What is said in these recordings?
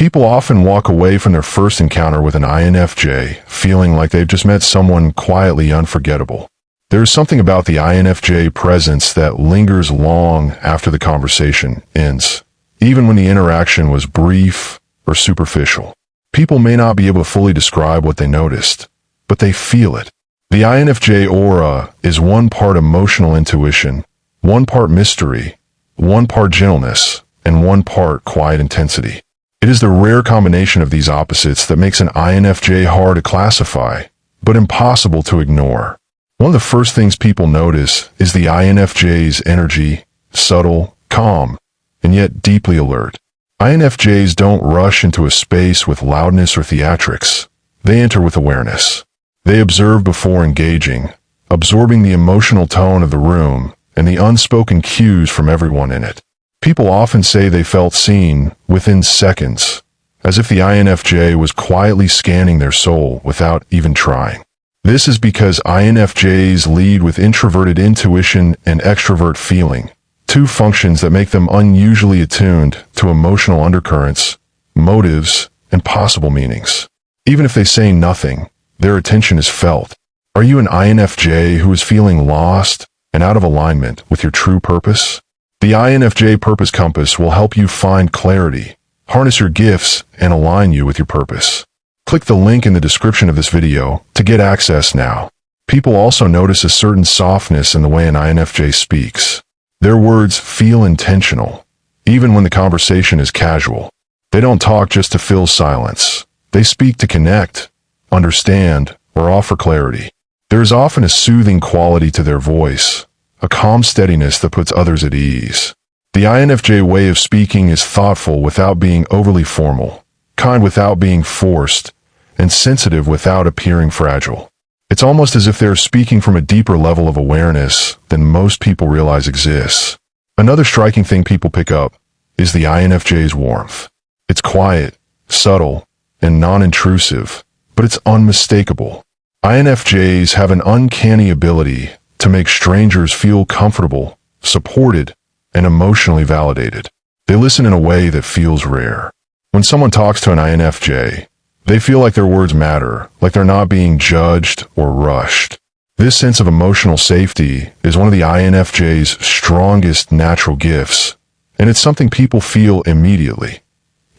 People often walk away from their first encounter with an INFJ feeling like they've just met someone quietly unforgettable. There's something about the INFJ presence that lingers long after the conversation ends, even when the interaction was brief or superficial. People may not be able to fully describe what they noticed, but they feel it. The INFJ aura is one part emotional intuition, one part mystery, one part gentleness, and one part quiet intensity. It is the rare combination of these opposites that makes an INFJ hard to classify, but impossible to ignore. One of the first things people notice is the INFJ's energy, subtle, calm, and yet deeply alert. INFJs don't rush into a space with loudness or theatrics. They enter with awareness. They observe before engaging, absorbing the emotional tone of the room and the unspoken cues from everyone in it. People often say they felt seen within seconds, as if the INFJ was quietly scanning their soul without even trying. This is because INFJs lead with introverted intuition and extrovert feeling, two functions that make them unusually attuned to emotional undercurrents, motives, and possible meanings. Even if they say nothing, their attention is felt. Are you an INFJ who is feeling lost and out of alignment with your true purpose? The INFJ Purpose Compass will help you find clarity, harness your gifts, and align you with your purpose. Click the link in the description of this video to get access now. People also notice a certain softness in the way an INFJ speaks. Their words feel intentional, even when the conversation is casual. They don't talk just to fill silence. They speak to connect, understand, or offer clarity. There is often a soothing quality to their voice, a calm steadiness that puts others at ease. The INFJ way of speaking is thoughtful without being overly formal, kind without being forced, and sensitive without appearing fragile. It's almost as if they're speaking from a deeper level of awareness than most people realize exists. Another striking thing people pick up is the INFJ's warmth. It's quiet, subtle, and non-intrusive, but it's unmistakable. INFJs have an uncanny ability to make strangers feel comfortable, supported, and emotionally validated. They listen in a way that feels rare. When someone talks to an INFJ, they feel like their words matter, like they're not being judged or rushed. This sense of emotional safety is one of the INFJ's strongest natural gifts, and it's something people feel immediately,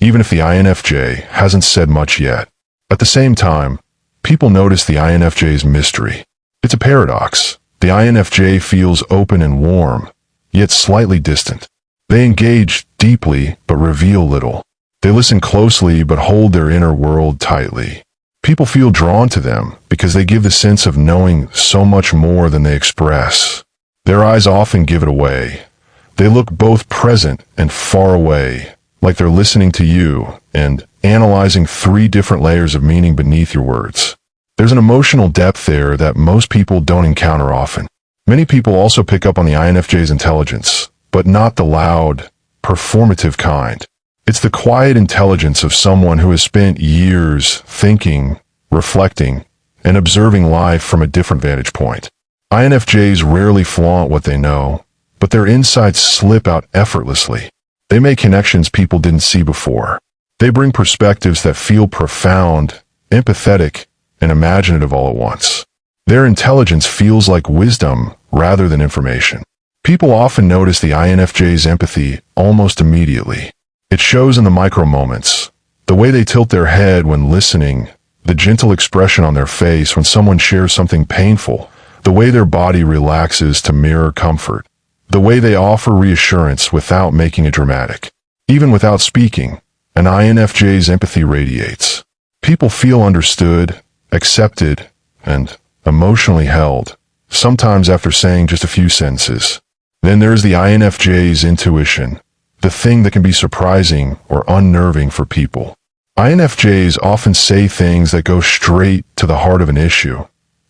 even if the INFJ hasn't said much yet. At the same time, people notice the INFJ's mystery. It's a paradox. The INFJ feels open and warm, yet slightly distant. They engage deeply but reveal little. They listen closely but hold their inner world tightly. People feel drawn to them because they give the sense of knowing so much more than they express. Their eyes often give it away. They look both present and far away, like they're listening to you and analyzing 3 different layers of meaning beneath your words. There's an emotional depth there that most people don't encounter often. Many people also pick up on the INFJ's intelligence, but not the loud, performative kind. It's the quiet intelligence of someone who has spent years thinking, reflecting, and observing life from a different vantage point. INFJs rarely flaunt what they know, but their insights slip out effortlessly. They make connections people didn't see before. They bring perspectives that feel profound, empathetic, and imaginative all at once. Their intelligence feels like wisdom rather than information. People often notice the INFJ's empathy almost immediately. It shows in the micro moments, the way they tilt their head when listening, the gentle expression on their face when someone shares something painful, the way their body relaxes to mirror comfort, the way they offer reassurance without making it dramatic. Even without speaking, an INFJ's empathy radiates. People feel understood, accepted, and emotionally held, sometimes after saying just a few sentences. Then there's the INFJ's intuition, the thing that can be surprising or unnerving for people. INFJs often say things that go straight to the heart of an issue,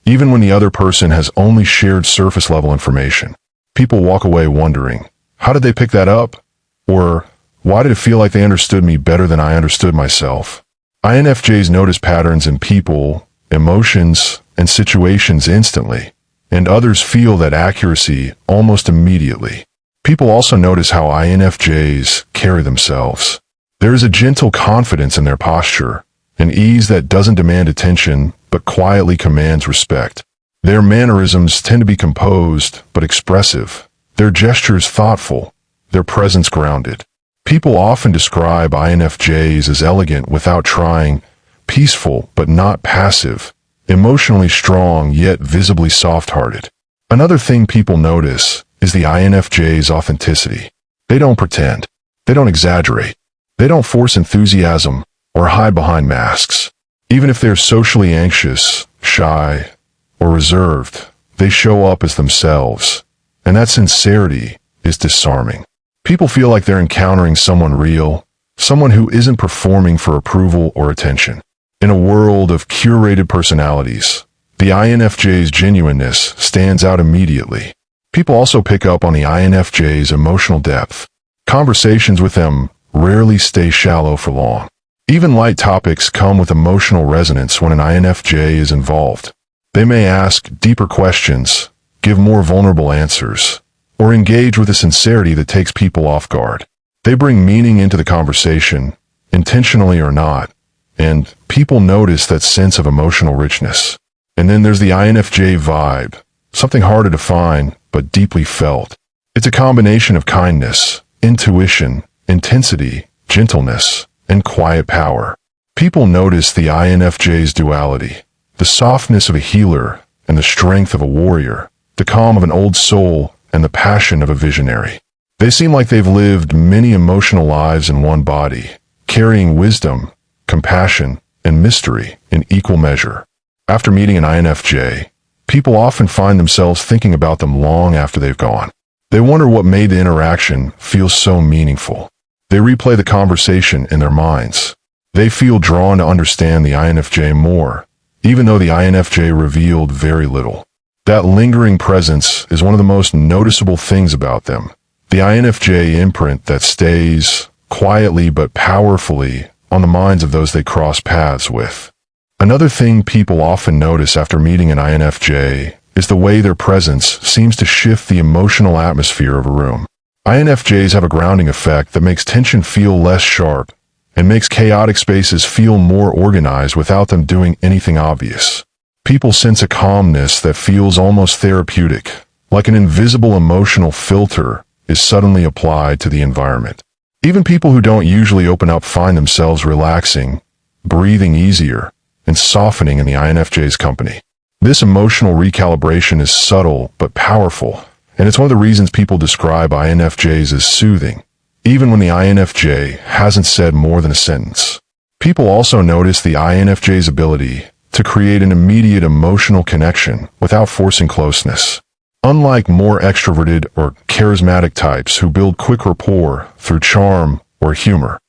even when the other person has only shared surface-level information. People walk away wondering, how did they pick that up? Or, why did it feel like they understood me better than I understood myself? INFJs notice patterns in people, emotions, and situations instantly, and others feel that accuracy almost immediately. People also notice how INFJs carry themselves. There is a gentle confidence in their posture, an ease that doesn't demand attention but quietly commands respect. Their mannerisms tend to be composed but expressive, their gestures thoughtful, their presence grounded. People often describe INFJs as elegant without trying, peaceful but not passive, emotionally strong yet visibly soft-hearted. Another thing people notice is the INFJ's authenticity. They don't pretend. They don't exaggerate. They don't force enthusiasm or hide behind masks. Even if they're socially anxious, shy, or reserved, they show up as themselves, and that sincerity is disarming. People feel like they're encountering someone real, someone who isn't performing for approval or attention. In a world of curated personalities, the INFJ's genuineness stands out immediately. People also pick up on the INFJ's emotional depth. Conversations with them rarely stay shallow for long. Even light topics come with emotional resonance when an INFJ is involved. They may ask deeper questions, give more vulnerable answers, or engage with a sincerity that takes people off guard. They bring meaning into the conversation, intentionally or not, and people notice that sense of emotional richness. And then there's the INFJ vibe, something hard to define, but deeply felt. It's a combination of kindness, intuition, intensity, gentleness, and quiet power. People notice the INFJ's duality, the softness of a healer and the strength of a warrior, the calm of an old soul and the passion of a visionary. They seem like they've lived many emotional lives in one body, carrying wisdom, compassion, and mystery in equal measure. After meeting an INFJ, people often find themselves thinking about them long after they've gone. They wonder what made the interaction feel so meaningful. They replay the conversation in their minds. They feel drawn to understand the INFJ more, even though the INFJ revealed very little. That lingering presence is one of the most noticeable things about them. The INFJ imprint that stays, quietly but powerfully, on the minds of those they cross paths with. Another thing people often notice after meeting an INFJ is the way their presence seems to shift the emotional atmosphere of a room. INFJs have a grounding effect that makes tension feel less sharp and makes chaotic spaces feel more organized without them doing anything obvious. People sense a calmness that feels almost therapeutic, like an invisible emotional filter is suddenly applied to the environment. Even people who don't usually open up find themselves relaxing, breathing easier, and softening in the INFJ's company. This emotional recalibration is subtle but powerful, and it's one of the reasons people describe INFJs as soothing, even when the INFJ hasn't said more than a sentence. People also notice the INFJ's ability to create an immediate emotional connection without forcing closeness. Unlike more extroverted or charismatic types who build quick rapport through charm or humor,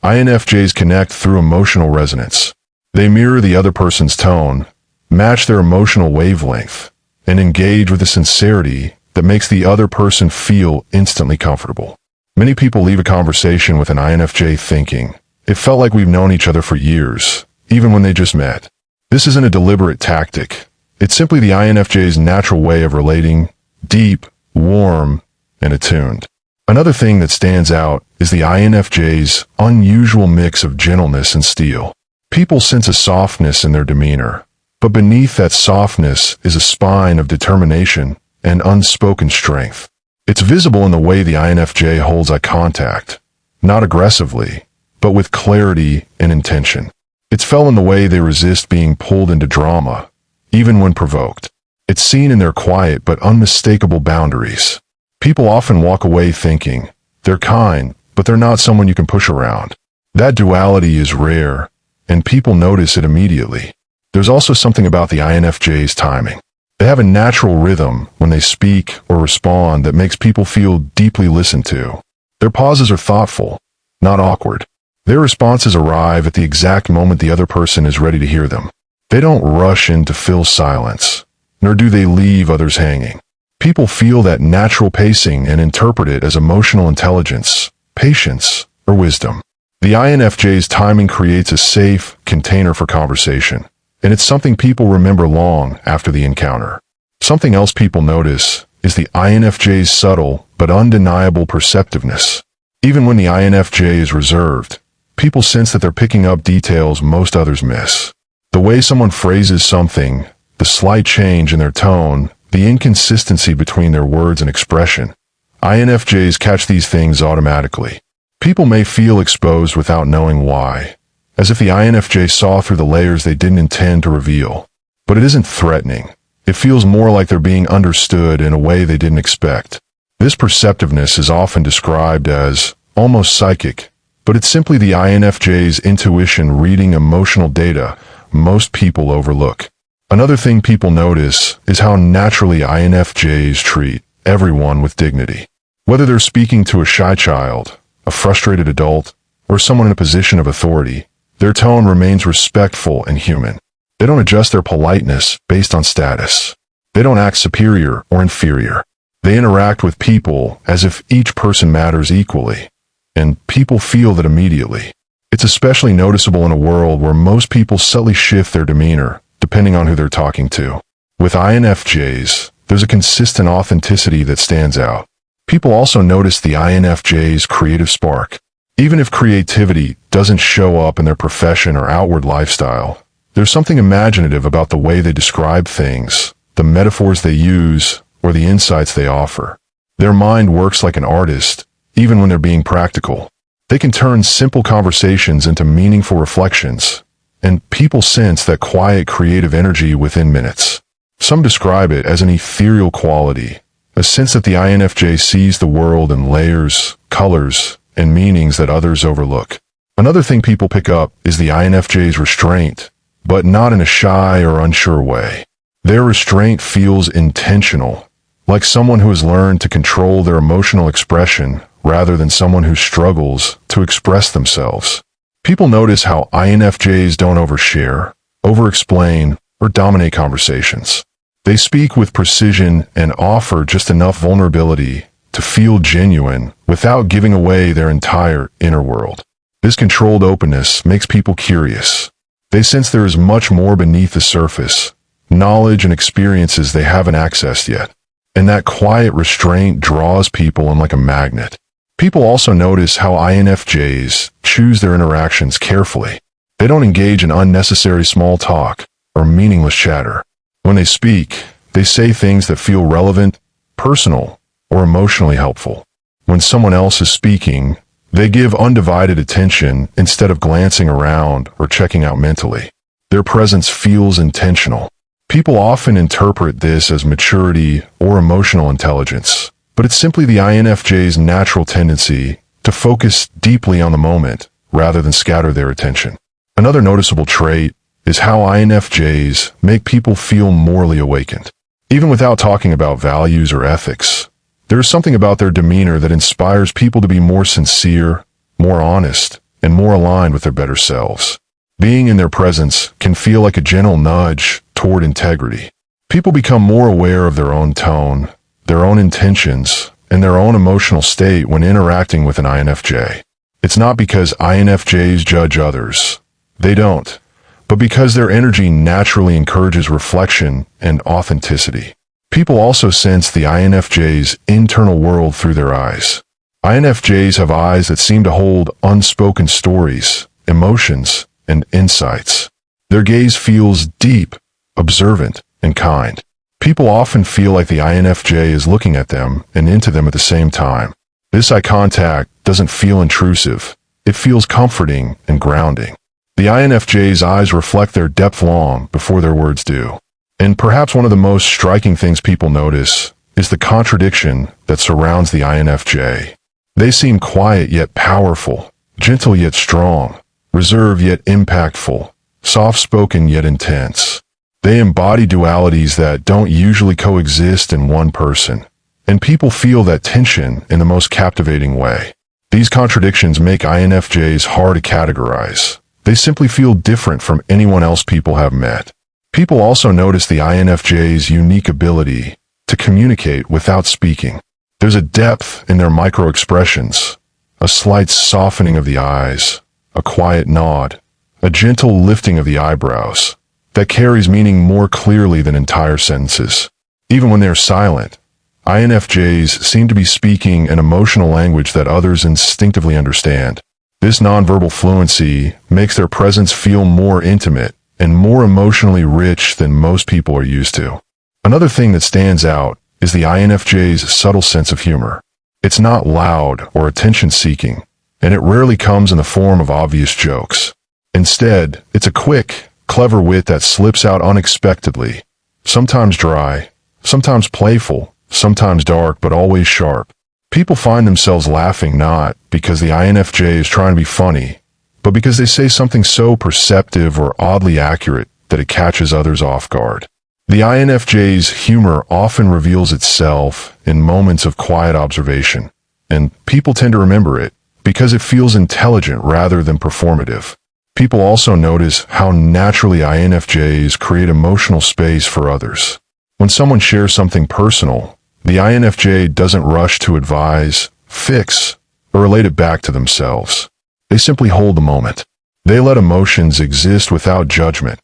INFJs connect through emotional resonance. They mirror the other person's tone, match their emotional wavelength, and engage with a sincerity that makes the other person feel instantly comfortable. Many people leave a conversation with an INFJ thinking, "It felt like we've known each other for years, even when they just met." This isn't a deliberate tactic. It's simply the INFJ's natural way of relating, deep, warm, and attuned. Another thing that stands out is the INFJ's unusual mix of gentleness and steel. People sense a softness in their demeanor, but beneath that softness is a spine of determination and unspoken strength. It's visible in the way the INFJ holds eye contact, not aggressively, but with clarity and intention. It's felt in the way they resist being pulled into drama, even when provoked. It's seen in their quiet but unmistakable boundaries. People often walk away thinking, they're kind, but they're not someone you can push around. That duality is rare, and people notice it immediately. There's also something about the INFJ's timing. They have a natural rhythm when they speak or respond that makes people feel deeply listened to. Their pauses are thoughtful, not awkward. Their responses arrive at the exact moment the other person is ready to hear them. They don't rush in to fill silence, nor do they leave others hanging. People feel that natural pacing and interpret it as emotional intelligence, patience, or wisdom. The INFJ's timing creates a safe container for conversation, and it's something people remember long after the encounter. Something else people notice is the INFJ's subtle but undeniable perceptiveness. Even when the INFJ is reserved, people sense that they're picking up details most others miss. The way someone phrases something, the slight change in their tone, the inconsistency between their words and expression. INFJs catch these things automatically. People may feel exposed without knowing why, as if the INFJ saw through the layers they didn't intend to reveal. But it isn't threatening. It feels more like they're being understood in a way they didn't expect. This perceptiveness is often described as almost psychic, but it's simply the INFJ's intuition reading emotional data most people overlook. Another thing people notice is how naturally INFJs treat everyone with dignity. Whether they're speaking to a shy child, a frustrated adult, or someone in a position of authority, their tone remains respectful and human. They don't adjust their politeness based on status. They don't act superior or inferior. They interact with people as if each person matters equally, and people feel that immediately. It's especially noticeable in a world where most people subtly shift their demeanor, depending on who they're talking to. With INFJs, there's a consistent authenticity that stands out. People also notice the INFJ's creative spark. Even if creativity doesn't show up in their profession or outward lifestyle, there's something imaginative about the way they describe things, the metaphors they use, or the insights they offer. Their mind works like an artist, even when they're being practical. They can turn simple conversations into meaningful reflections, and people sense that quiet creative energy within minutes. Some describe it as an ethereal quality, a sense that the INFJ sees the world in layers, colors, and meanings that others overlook. Another thing people pick up is the INFJ's restraint, but not in a shy or unsure way. Their restraint feels intentional, like someone who has learned to control their emotional expression rather than someone who struggles to express themselves. People notice how INFJs don't overshare, over-explain, or dominate conversations. They speak with precision and offer just enough vulnerability to feel genuine without giving away their entire inner world. This controlled openness makes people curious. They sense there is much more beneath the surface, knowledge and experiences they haven't accessed yet. And that quiet restraint draws people in like a magnet. People also notice how INFJs choose their interactions carefully. They don't engage in unnecessary small talk or meaningless chatter. When they speak, they say things that feel relevant, personal, or emotionally helpful. When someone else is speaking, they give undivided attention instead of glancing around or checking out mentally. Their presence feels intentional. People often interpret this as maturity or emotional intelligence, but it's simply the INFJ's natural tendency to focus deeply on the moment rather than scatter their attention. Another noticeable trait is how INFJs make people feel morally awakened. Even without talking about values or ethics, there is something about their demeanor that inspires people to be more sincere, more honest, and more aligned with their better selves. Being in their presence can feel like a gentle nudge toward integrity. People become more aware of their own tone, their own intentions, and their own emotional state when interacting with an INFJ. It's not because INFJs judge others. They don't. But because their energy naturally encourages reflection and authenticity. People also sense the INFJ's internal world through their eyes. INFJs have eyes that seem to hold unspoken stories, emotions, and insights. Their gaze feels deep, observant, and kind. People often feel like the INFJ is looking at them and into them at the same time. This eye contact doesn't feel intrusive. It feels comforting and grounding. The INFJ's eyes reflect their depth long before their words do. And perhaps one of the most striking things people notice is the contradiction that surrounds the INFJ. They seem quiet yet powerful, gentle yet strong, reserved yet impactful, soft-spoken yet intense. They embody dualities that don't usually coexist in one person, and people feel that tension in the most captivating way. These contradictions make INFJs hard to categorize. They simply feel different from anyone else people have met. People also notice the INFJ's unique ability to communicate without speaking. There's a depth in their micro-expressions, a slight softening of the eyes, a quiet nod, a gentle lifting of the eyebrows that carries meaning more clearly than entire sentences. Even when they're silent, INFJs seem to be speaking an emotional language that others instinctively understand. This nonverbal fluency makes their presence feel more intimate and more emotionally rich than most people are used to. Another thing that stands out is the INFJ's subtle sense of humor. It's not loud or attention-seeking, and it rarely comes in the form of obvious jokes. Instead, it's a quick, clever wit that slips out unexpectedly, sometimes dry, sometimes playful, sometimes dark, but always sharp. People find themselves laughing not because the INFJ is trying to be funny, but because they say something so perceptive or oddly accurate that it catches others off guard. The INFJ's humor often reveals itself in moments of quiet observation, and people tend to remember it because it feels intelligent rather than performative. People also notice how naturally INFJs create emotional space for others. When someone shares something personal, the INFJ doesn't rush to advise, fix, or relate it back to themselves. They simply hold the moment. They let emotions exist without judgment,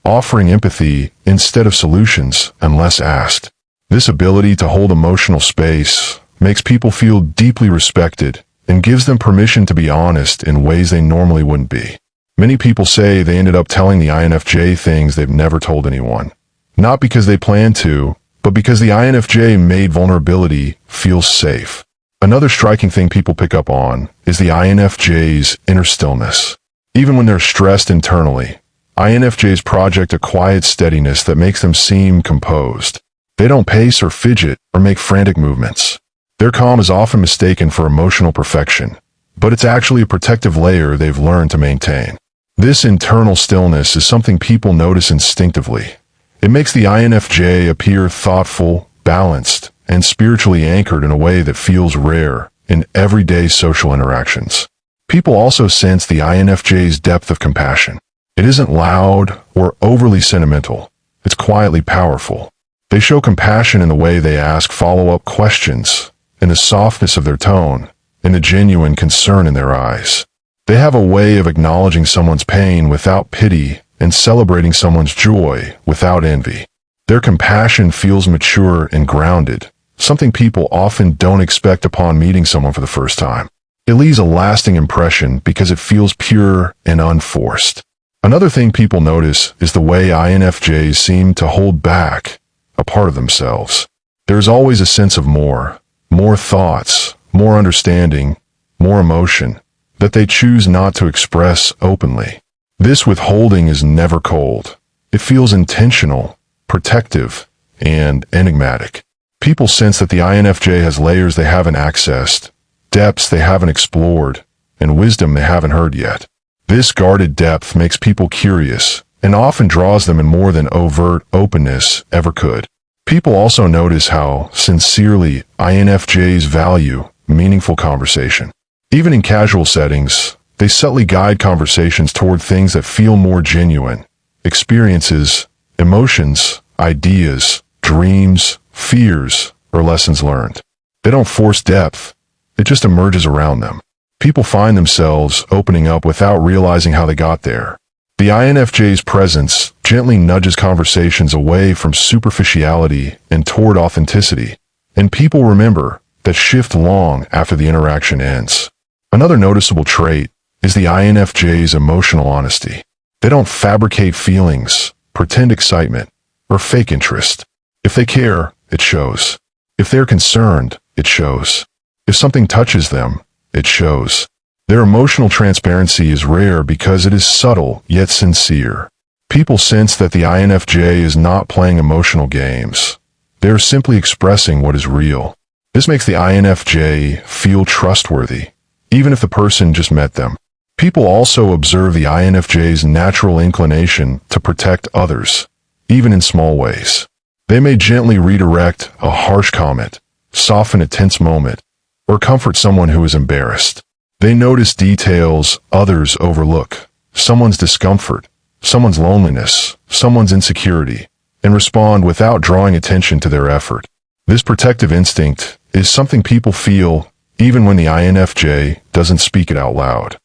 offering empathy instead of solutions unless asked. This ability to hold emotional space makes people feel deeply respected and gives them permission to be honest in ways they normally wouldn't be. Many people say they ended up telling the INFJ things they've never told anyone. Not because they planned to, but because the INFJ made vulnerability feel safe. Another striking thing people pick up on is the INFJ's inner stillness. Even when they're stressed internally, INFJs project a quiet steadiness that makes them seem composed. They don't pace or fidget or make frantic movements. Their calm is often mistaken for emotional perfection, but it's actually a protective layer they've learned to maintain. This internal stillness is something people notice instinctively. It makes the INFJ appear thoughtful, balanced, and spiritually anchored in a way that feels rare in everyday social interactions. People also sense the INFJ's depth of compassion. It isn't loud or overly sentimental. It's quietly powerful. They show compassion in the way they ask follow-up questions, in the softness of their tone, in the genuine concern in their eyes. They have a way of acknowledging someone's pain without pity and celebrating someone's joy without envy. Their compassion feels mature and grounded, something people often don't expect upon meeting someone for the first time. It leaves a lasting impression because it feels pure and unforced. Another thing people notice is the way INFJs seem to hold back a part of themselves. There's always a sense of more thoughts, more understanding, more emotion, that they choose not to express openly. This withholding is never cold. It feels intentional, protective, and enigmatic. People sense that the INFJ has layers they haven't accessed, depths they haven't explored, and wisdom they haven't heard yet. This guarded depth makes people curious and often draws them in more than overt openness ever could. People also notice how sincerely INFJs value meaningful conversation. Even in casual settings, they subtly guide conversations toward things that feel more genuine. Experiences, emotions, ideas, dreams, fears, or lessons learned. They don't force depth. It just emerges around them. People find themselves opening up without realizing how they got there. The INFJ's presence gently nudges conversations away from superficiality and toward authenticity, and people remember that shift long after the interaction ends. Another noticeable trait is the INFJ's emotional honesty. They don't fabricate feelings, pretend excitement, or fake interest. If they care, it shows. If they're concerned, it shows. If something touches them, it shows. Their emotional transparency is rare because it is subtle yet sincere. People sense that the INFJ is not playing emotional games. They are simply expressing what is real. This makes the INFJ feel trustworthy, even if the person just met them. People also observe the INFJ's natural inclination to protect others, even in small ways. They may gently redirect a harsh comment, soften a tense moment, or comfort someone who is embarrassed. They notice details others overlook, someone's discomfort, someone's loneliness, someone's insecurity, and respond without drawing attention to their effort. This protective instinct is something people feel even when the INFJ doesn't speak it out loud.